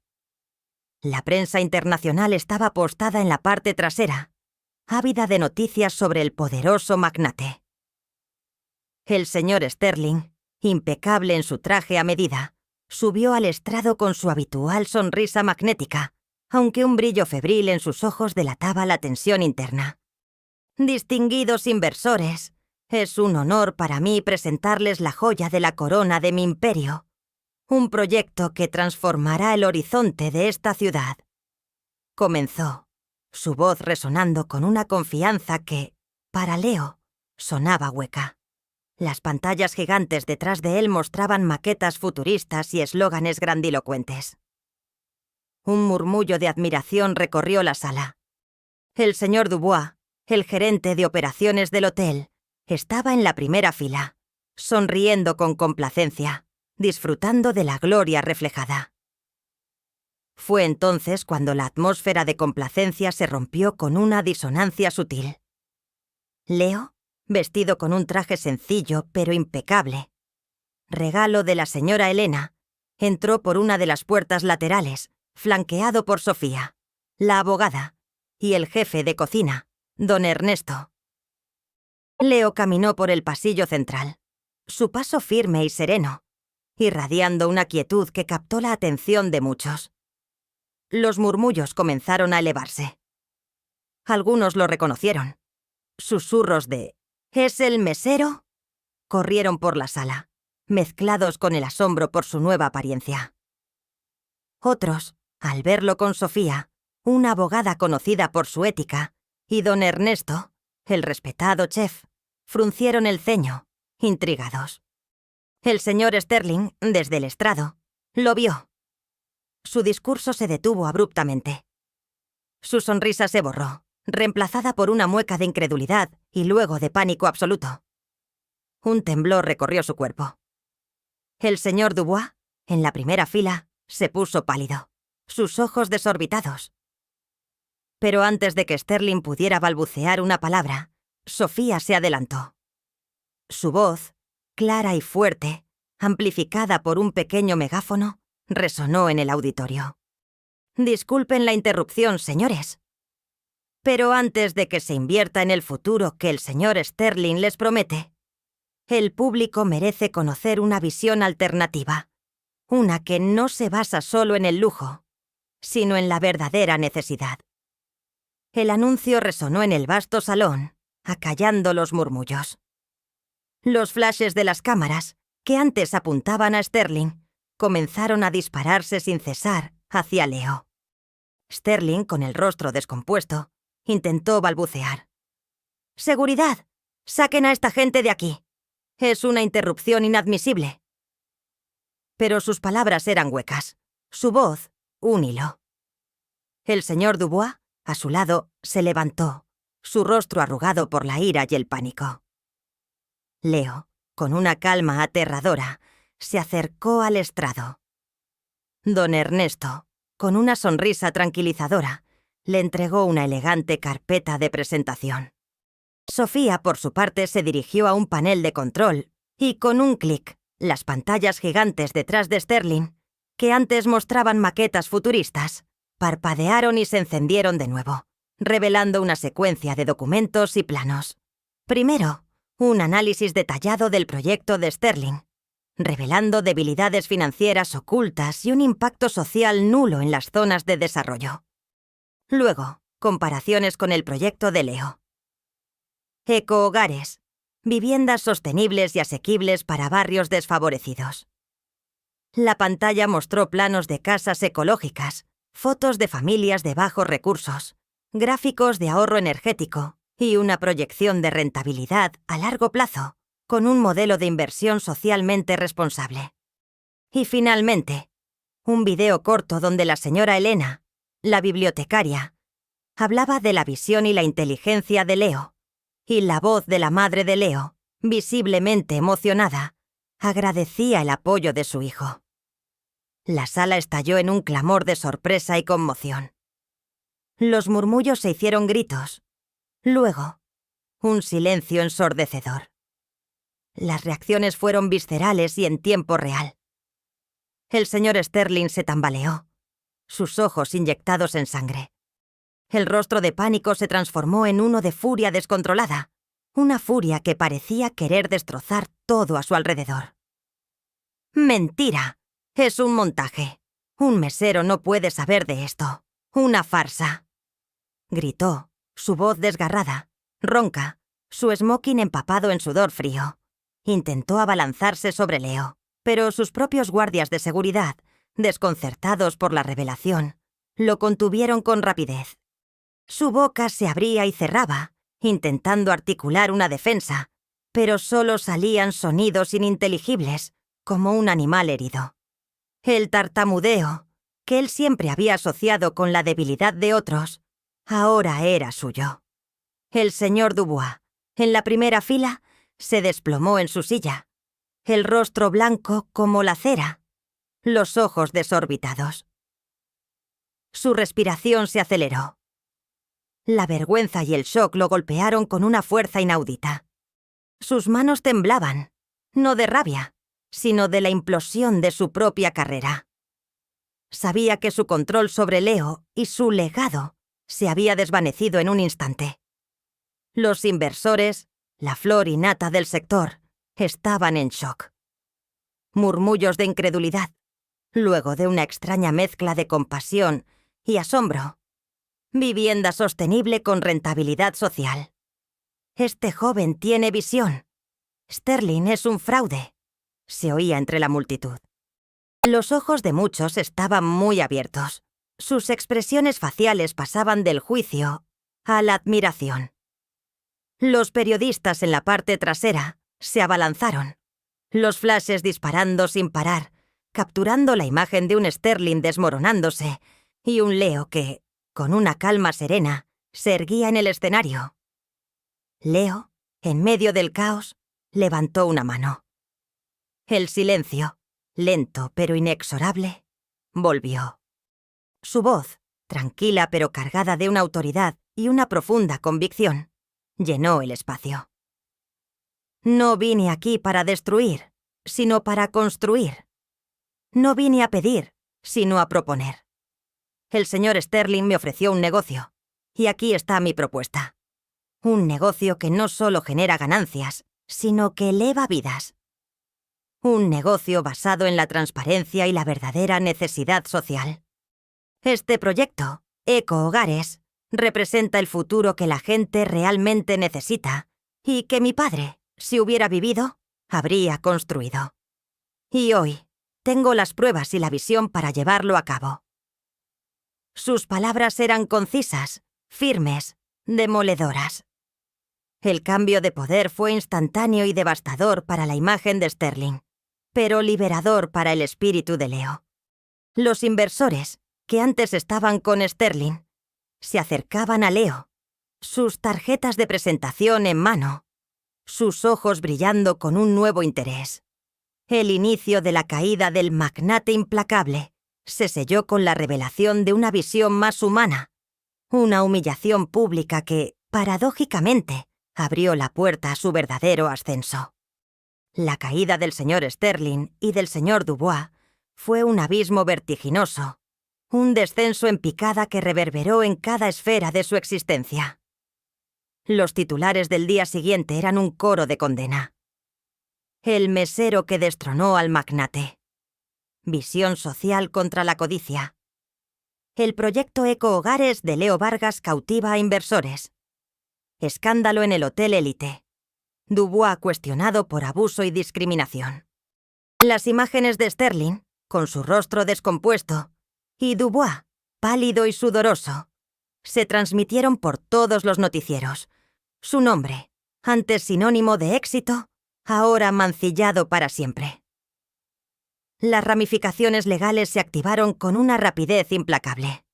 A: La prensa internacional estaba apostada en la parte trasera, ávida de noticias sobre el poderoso magnate. El señor Sterling, impecable en su traje a medida, subió al estrado con su habitual sonrisa magnética, aunque un brillo febril en sus ojos delataba la tensión interna. Distinguidos inversores, es un honor para mí presentarles la joya de la corona de mi imperio, un proyecto que transformará el horizonte de esta ciudad. Comenzó, su voz resonando con una confianza que, para Leo, sonaba hueca. Las pantallas gigantes detrás de él mostraban maquetas futuristas y eslóganes grandilocuentes. Un murmullo de admiración recorrió la sala. El señor Dubois, el gerente de operaciones del hotel, estaba en la primera fila, sonriendo con complacencia, disfrutando de la gloria reflejada. Fue entonces cuando la atmósfera de complacencia se rompió con una disonancia sutil. Leo, vestido con un traje sencillo pero impecable, regalo de la señora Elena, entró por una de las puertas laterales, flanqueado por Sofía, la abogada, y el jefe de cocina, don Ernesto. Leo caminó por el pasillo central, su paso firme y sereno, irradiando una quietud que captó la atención de muchos. Los murmullos comenzaron a elevarse. Algunos lo reconocieron. Susurros de «¿Es el mesero?», corrieron por la sala, mezclados con el asombro por su nueva apariencia. Otros, al verlo con Sofía, una abogada conocida por su ética, y don Ernesto, el respetado chef, fruncieron el ceño, intrigados. El señor Sterling, desde el estrado, lo vio. Su discurso se detuvo abruptamente. Su sonrisa se borró, reemplazada por una mueca de incredulidad y luego de pánico absoluto. Un temblor recorrió su cuerpo. El señor Dubois, en la primera fila, se puso pálido, sus ojos desorbitados. Pero antes de que Sterling pudiera balbucear una palabra, Sofía se adelantó. Su voz, clara y fuerte, amplificada por un pequeño megáfono, resonó en el auditorio. Disculpen la interrupción, señores. Pero antes de que se invierta en el futuro que el señor Sterling les promete, el público merece conocer una visión alternativa, una que no se basa solo en el lujo, sino en la verdadera necesidad. El anuncio resonó en el vasto salón, acallando los murmullos. Los flashes de las cámaras, que antes apuntaban a Sterling, comenzaron a dispararse sin cesar hacia Leo. Sterling, con el rostro descompuesto, intentó balbucear. «Seguridad, saquen a esta gente de aquí. Es una interrupción inadmisible». Pero sus palabras eran huecas, su voz, un hilo. El señor Dubois, a su lado, se levantó, su rostro arrugado por la ira y el pánico. Leo, con una calma aterradora, se acercó al estrado. Don Ernesto, con una sonrisa tranquilizadora, le entregó una elegante carpeta de presentación. Sofía, por su parte, se dirigió a un panel de control y, con un clic, las pantallas gigantes detrás de Sterling, que antes mostraban maquetas futuristas, parpadearon y se encendieron de nuevo, revelando una secuencia de documentos y planos. Primero, un análisis detallado del proyecto de Sterling, revelando debilidades financieras ocultas y un impacto social nulo en las zonas de desarrollo. Luego, comparaciones con el proyecto de Leo. Ecohogares, viviendas sostenibles y asequibles para barrios desfavorecidos. La pantalla mostró planos de casas ecológicas, fotos de familias de bajos recursos, gráficos de ahorro energético y una proyección de rentabilidad a largo plazo, con un modelo de inversión socialmente responsable. Y finalmente, un video corto donde la señora Elena, la bibliotecaria, hablaba de la visión y la inteligencia de Leo, y la voz de la madre de Leo, visiblemente emocionada, agradecía el apoyo de su hijo. La sala estalló en un clamor de sorpresa y conmoción. Los murmullos se hicieron gritos. Luego, un silencio ensordecedor. Las reacciones fueron viscerales y en tiempo real. El señor Sterling se tambaleó, sus ojos inyectados en sangre. El rostro de pánico se transformó en uno de furia descontrolada, una furia que parecía querer destrozar todo a su alrededor. «Mentira. Es un montaje. Un mesero no puede saber de esto. Una farsa», gritó, su voz desgarrada, ronca, su smoking empapado en sudor frío. Intentó abalanzarse sobre Leo, pero sus propios guardias de seguridad, desconcertados por la revelación, lo contuvieron con rapidez. Su boca se abría y cerraba, intentando articular una defensa, pero solo salían sonidos ininteligibles, como un animal herido. El tartamudeo, que él siempre había asociado con la debilidad de otros, ahora era suyo. El señor Dubois, en la primera fila, se desplomó en su silla, el rostro blanco como la cera, los ojos desorbitados. Su respiración se aceleró. La vergüenza y el shock lo golpearon con una fuerza inaudita. Sus manos temblaban, no de rabia, sino de la implosión de su propia carrera. Sabía que su control sobre Leo y su legado se había desvanecido en un instante. Los inversores, la flor y nata del sector, estaban en shock. Murmullos de incredulidad, luego de una extraña mezcla de compasión y asombro. Vivienda sostenible con rentabilidad social. Este joven tiene visión. Sterling es un fraude, se oía entre la multitud. Los ojos de muchos estaban muy abiertos. Sus expresiones faciales pasaban del juicio a la admiración. Los periodistas en la parte trasera se abalanzaron, los flashes disparando sin parar, capturando la imagen de un Sterling desmoronándose y un Leo que, con una calma serena, se erguía en el escenario. Leo, en medio del caos, levantó una mano. El silencio, lento pero inexorable, volvió. Su voz, tranquila pero cargada de una autoridad y una profunda convicción, llenó el espacio. No vine aquí para destruir, sino para construir. No vine a pedir, sino a proponer. El señor Sterling me ofreció un negocio, y aquí está mi propuesta. Un negocio que no solo genera ganancias, sino que eleva vidas. Un negocio basado en la transparencia y la verdadera necesidad social. Este proyecto, Eco Hogares, representa el futuro que la gente realmente necesita y que mi padre, si hubiera vivido, habría construido. Y hoy, tengo las pruebas y la visión para llevarlo a cabo. Sus palabras eran concisas, firmes, demoledoras. El cambio de poder fue instantáneo y devastador para la imagen de Sterling, pero liberador para el espíritu de Leo. Los inversores, que antes estaban con Sterling, se acercaban a Leo, sus tarjetas de presentación en mano, sus ojos brillando con un nuevo interés. El inicio de la caída del magnate implacable se selló con la revelación de una visión más humana, una humillación pública que, paradójicamente, abrió la puerta a su verdadero ascenso. La caída del señor Sterling y del señor Dubois fue un abismo vertiginoso, un descenso en picada que reverberó en cada esfera de su existencia. Los titulares del día siguiente eran un coro de condena. El mesero que destronó al magnate. Visión social contra la codicia. El proyecto Eco Hogares de Leo Vargas cautiva a inversores. Escándalo en el Hotel Élite. Dubois cuestionado por abuso y discriminación. Las imágenes de Sterling, con su rostro descompuesto, y Dubois, pálido y sudoroso, se transmitieron por todos los noticieros. Su nombre, antes sinónimo de éxito, ahora mancillado para siempre. Las ramificaciones legales se activaron con una rapidez implacable.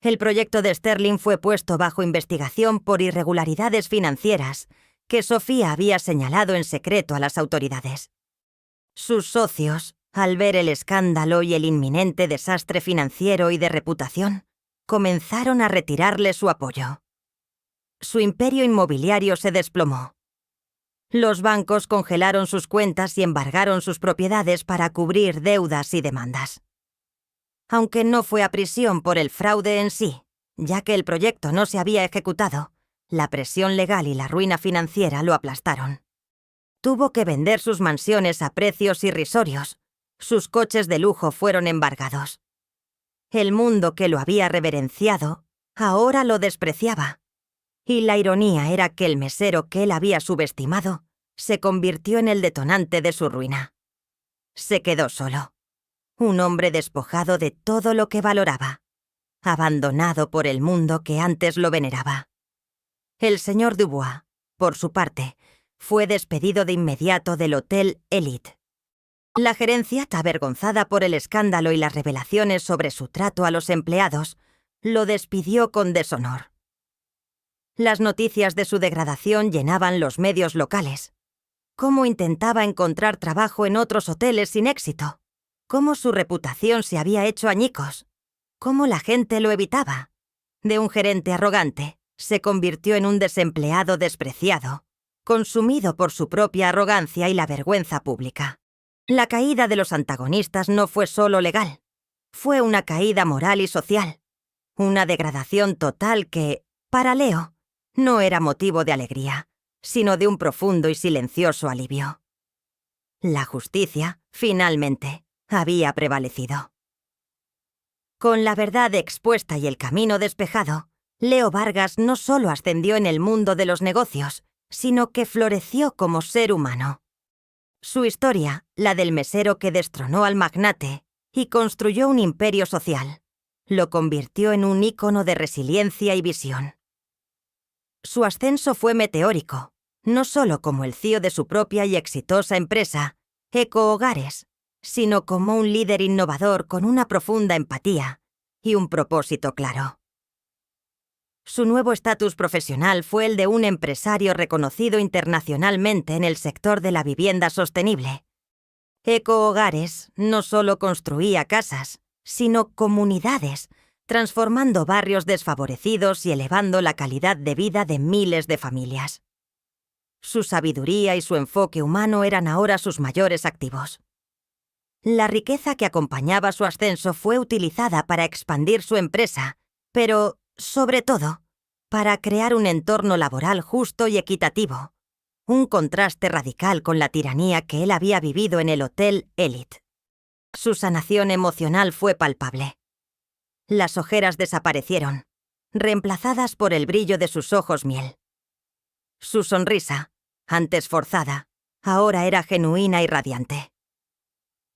A: El proyecto de Sterling fue puesto bajo investigación por irregularidades financieras que Sofía había señalado en secreto a las autoridades. Sus socios, al ver el escándalo y el inminente desastre financiero y de reputación, comenzaron a retirarle su apoyo. Su imperio inmobiliario se desplomó. Los bancos congelaron sus cuentas y embargaron sus propiedades para cubrir deudas y demandas. Aunque no fue a prisión por el fraude en sí, ya que el proyecto no se había ejecutado, la presión legal y la ruina financiera lo aplastaron. Tuvo que vender sus mansiones a precios irrisorios. Sus coches de lujo fueron embargados. El mundo que lo había reverenciado, ahora lo despreciaba. Y la ironía era que el mesero que él había subestimado se convirtió en el detonante de su ruina. Se quedó solo. Un hombre despojado de todo lo que valoraba, abandonado por el mundo que antes lo veneraba. El señor Dubois, por su parte, fue despedido de inmediato del Hotel Élite. La gerencia, avergonzada por el escándalo y las revelaciones sobre su trato a los empleados, lo despidió con deshonor. Las noticias de su degradación llenaban los medios locales. Cómo intentaba encontrar trabajo en otros hoteles sin éxito. Cómo su reputación se había hecho añicos. Cómo la gente lo evitaba. De un gerente arrogante, se convirtió en un desempleado despreciado, consumido por su propia arrogancia y la vergüenza pública. La caída de los antagonistas no fue solo legal. Fue una caída moral y social. Una degradación total que, para Leo, no era motivo de alegría, sino de un profundo y silencioso alivio. La justicia, finalmente, había prevalecido. Con la verdad expuesta y el camino despejado, Leo Vargas no solo ascendió en el mundo de los negocios, sino que floreció como ser humano. Su historia, la del mesero que destronó al magnate y construyó un imperio social, lo convirtió en un ícono de resiliencia y visión. Su ascenso fue meteórico, no solo como el CEO de su propia y exitosa empresa, Eco Hogares, sino como un líder innovador con una profunda empatía y un propósito claro. Su nuevo estatus profesional fue el de un empresario reconocido internacionalmente en el sector de la vivienda sostenible. Eco Hogares no solo construía casas, sino comunidades, transformando barrios desfavorecidos y elevando la calidad de vida de miles de familias. Su sabiduría y su enfoque humano eran ahora sus mayores activos. La riqueza que acompañaba su ascenso fue utilizada para expandir su empresa, pero, sobre todo, para crear un entorno laboral justo y equitativo, un contraste radical con la tiranía que él había vivido en el Hotel Elite. Su sanación emocional fue palpable. Las ojeras desaparecieron, reemplazadas por el brillo de sus ojos miel. Su sonrisa, antes forzada, ahora era genuina y radiante.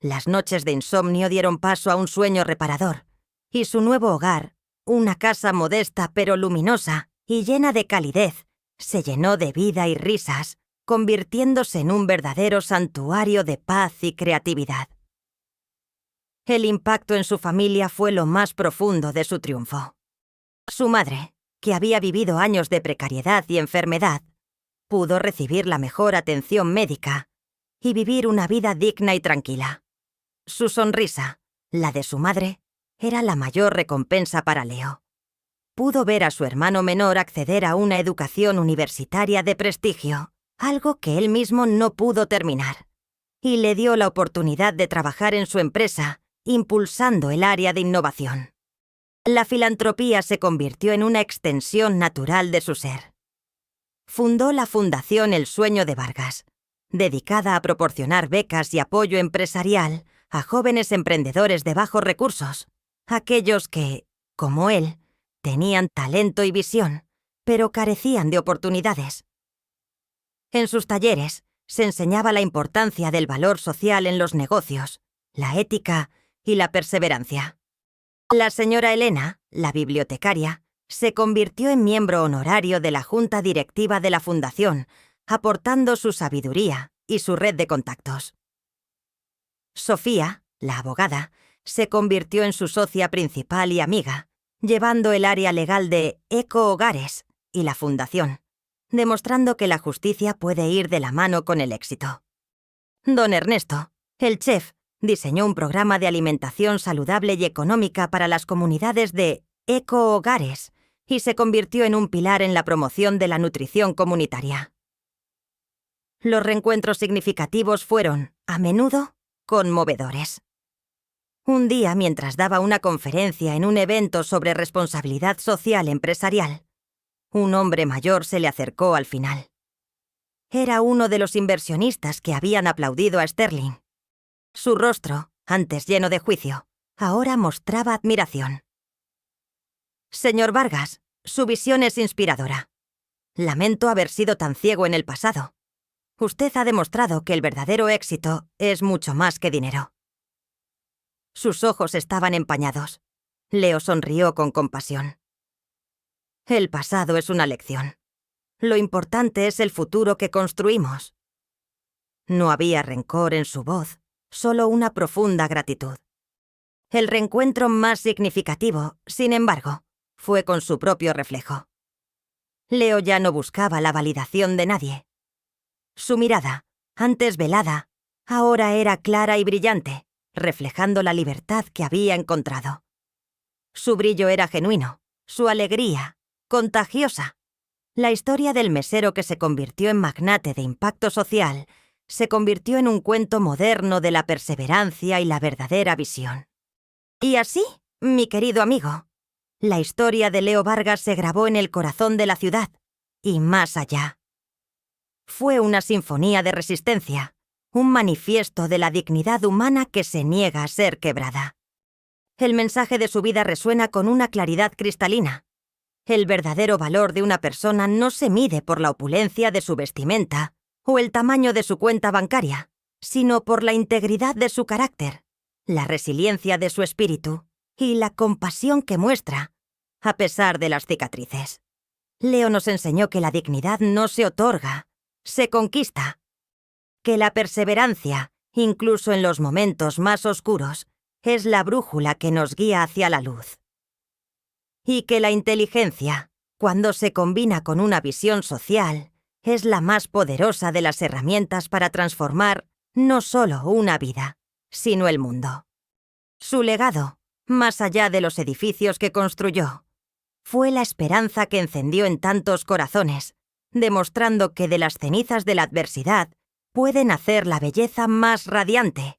A: Las noches de insomnio dieron paso a un sueño reparador, y su nuevo hogar, una casa modesta pero luminosa y llena de calidez, se llenó de vida y risas, convirtiéndose en un verdadero santuario de paz y creatividad. El impacto en su familia fue lo más profundo de su triunfo. Su madre, que había vivido años de precariedad y enfermedad, pudo recibir la mejor atención médica y vivir una vida digna y tranquila. Su sonrisa, la de su madre, era la mayor recompensa para Leo. Pudo ver a su hermano menor acceder a una educación universitaria de prestigio, algo que él mismo no pudo terminar, y le dio la oportunidad de trabajar en su empresa, impulsando el área de innovación. La filantropía se convirtió en una extensión natural de su ser. Fundó la Fundación El Sueño de Vargas, dedicada a proporcionar becas y apoyo empresarial a jóvenes emprendedores de bajos recursos, aquellos que, como él, tenían talento y visión, pero carecían de oportunidades. En sus talleres se enseñaba la importancia del valor social en los negocios, la ética y la perseverancia. La señora Elena, la bibliotecaria, se convirtió en miembro honorario de la junta directiva de la fundación, aportando su sabiduría y su red de contactos. Sofía, la abogada, se convirtió en su socia principal y amiga, llevando el área legal de Eco Hogares y la fundación, demostrando que la justicia puede ir de la mano con el éxito. Don Ernesto, el chef, diseñó un programa de alimentación saludable y económica para las comunidades de Eco Hogares y se convirtió en un pilar en la promoción de la nutrición comunitaria. Los reencuentros significativos fueron, a menudo, conmovedores. Un día, mientras daba una conferencia en un evento sobre responsabilidad social empresarial, un hombre mayor se le acercó al final. Era uno de los inversionistas que habían aplaudido a Sterling. Su rostro, antes lleno de juicio, ahora mostraba admiración. Señor Vargas, su visión es inspiradora. Lamento haber sido tan ciego en el pasado. Usted ha demostrado que el verdadero éxito es mucho más que dinero. Sus ojos estaban empañados. Leo sonrió con compasión. El pasado es una lección. Lo importante es el futuro que construimos. No había rencor en su voz, solo una profunda gratitud. El reencuentro más significativo, sin embargo, fue con su propio reflejo. Leo ya no buscaba la validación de nadie. Su mirada, antes velada, ahora era clara y brillante, reflejando la libertad que había encontrado. Su brillo era genuino, su alegría, contagiosa. La historia del mesero que se convirtió en magnate de impacto social se convirtió en un cuento moderno de la perseverancia y la verdadera visión. Y así, mi querido amigo, la historia de Leo Vargas se grabó en el corazón de la ciudad, y más allá. Fue una sinfonía de resistencia, un manifiesto de la dignidad humana que se niega a ser quebrada. El mensaje de su vida resuena con una claridad cristalina. El verdadero valor de una persona no se mide por la opulencia de su vestimenta o el tamaño de su cuenta bancaria, sino por la integridad de su carácter, la resiliencia de su espíritu y la compasión que muestra, a pesar de las cicatrices. Leo nos enseñó que la dignidad no se otorga, se conquista. Que la perseverancia, incluso en los momentos más oscuros, es la brújula que nos guía hacia la luz. Y que la inteligencia, cuando se combina con una visión social, es la más poderosa de las herramientas para transformar no solo una vida, sino el mundo. Su legado, más allá de los edificios que construyó, fue la esperanza que encendió en tantos corazones, demostrando que de las cenizas de la adversidad puede nacer la belleza más radiante,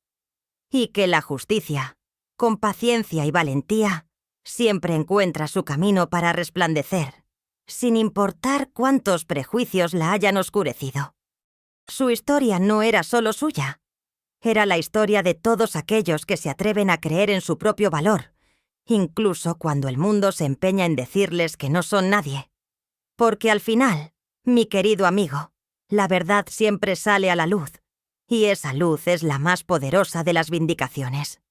A: y que la justicia, con paciencia y valentía, siempre encuentra su camino para resplandecer, sin importar cuántos prejuicios la hayan oscurecido. Su historia no era solo suya, era la historia de todos aquellos que se atreven a creer en su propio valor, incluso cuando el mundo se empeña en decirles que no son nadie. Porque al final, mi querido amigo, la verdad siempre sale a la luz, y esa luz es la más poderosa de las vindicaciones.